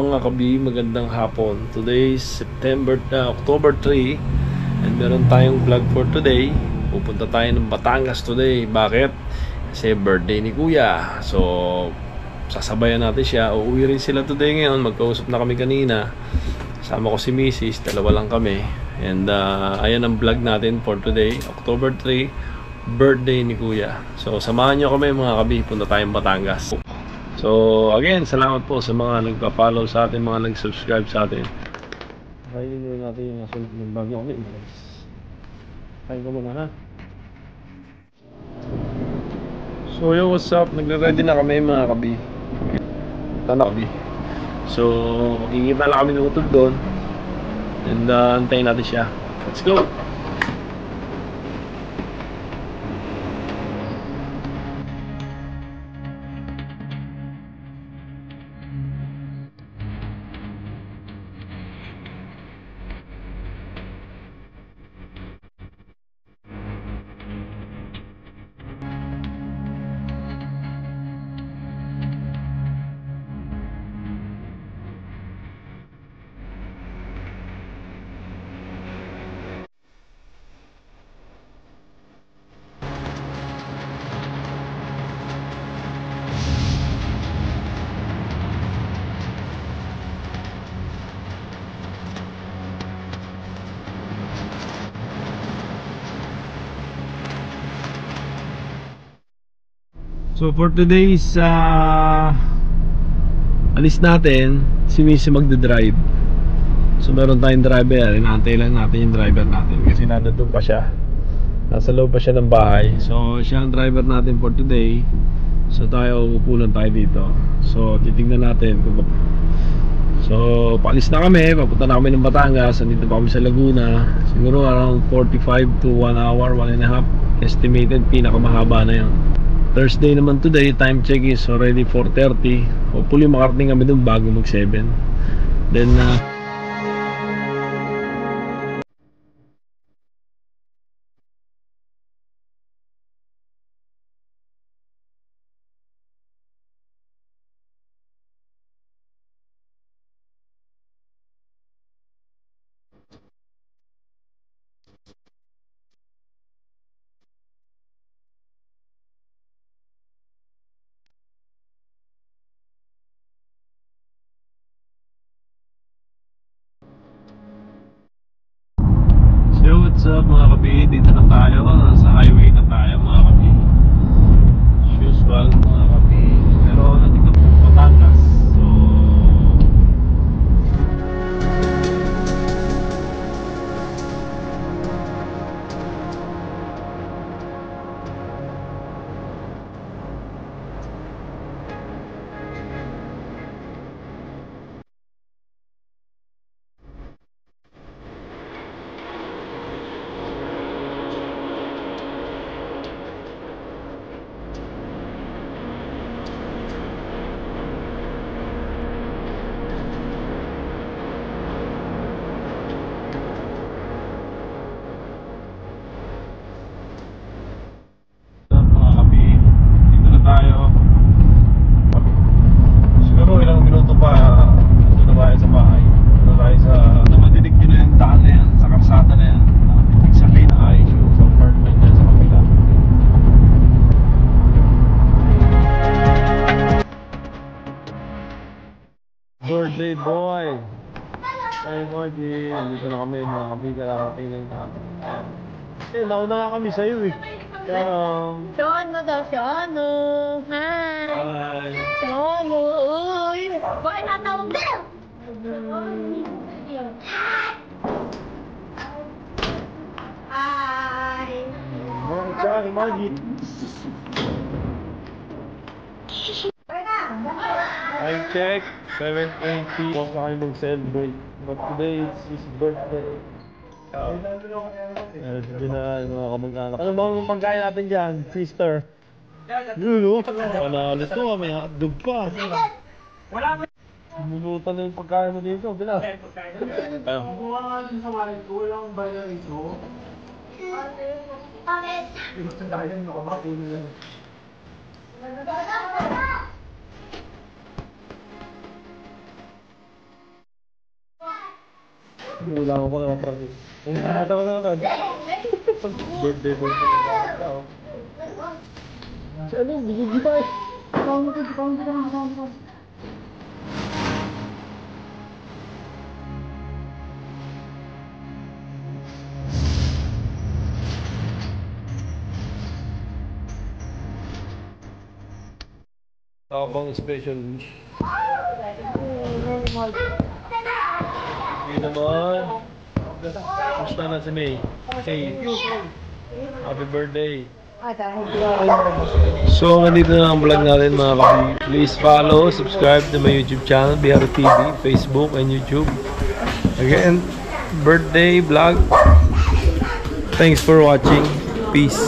Mga kabi, magandang hapon. Today is October 3 and meron tayong vlog for today. Pupunta tayo ng Batangas today. Bakit? Kasi birthday ni Kuya. So, sasabayan natin siya. Uuwi rin sila today ngayon. Magkausap na kami kanina. Kasama ko si Mrs. Dalawa lang kami. And ayan ang vlog natin for today. October 3, birthday ni Kuya. So, samahan nyo kami mga kabi. Punta tayong Batangas. So, again, salamat po sa mga nagpa-follow sa atin, mga nag-subscribe sa atin. Kainin natin yung nasunod ng bagyo kami. Kain ko muna, ha? So, yo, what's up? Nagre-ready na kami, mga kabi. Tana kabi. So, hingit na lang kami ng utog doon. And, antayin natin siya. Let's go! So for today's alis natin, si Missy magdadrive. So meron tayong driver, inaantay lang natin yung driver natin kasi nandun pa siya. Nasa loob pa siya ng bahay. So siya ang driver natin for today. So tayo, upulan tayo dito. So titignan natin kung so paalis na kami, papunta na kami ng Batangas. Nandito pa kami sa Laguna. Siguro around 45 to 1 hour, 1 and a half estimated, pinakamahaba na yun. Thursday naman today, time check is already 4:30. Hopefully makarating kami dun bago mag 7. Then so what's up mga kabi, dito na tayo, nasa highway na tayo mga kabi. As usual mga kabi, pero nandito po Batangas. So birthday boy! Ay boy, dito na kami mga kabi, karating lang namin. Nauna nga kami sa'yo eh. Si ano daw, si ano? Hi! Hi! Si ano? Uy! Bakit natawag daw? Hi! Mga tsaka si Maggie. Time check, 7:20. Huwag na kayo mag-celebrate. But today is his birthday. Sige na mga kamag-anak. Ano bang pagkain natin dyan, sister? Yun o. Panalo to, may hotdog pa. Minutan na yung pagkain mo dito. Bila. Ayaw. Kumuha nga din sa maling ko, walang bayan ito. Bakit? Gusto tayo yung nakamakuli. Wala ko pa naman pa. Tawa na. Birthday mo. Si ano, bigigi pa eh. Bang special. Hindi naman. Gusto na si May. Hey. Happy birthday. So, nandito na ang vlog natin mga kapatid. Please follow, subscribe to my YouTube channel, BR TV, Facebook, and YouTube. Again, birthday vlog. Thanks for watching. Peace.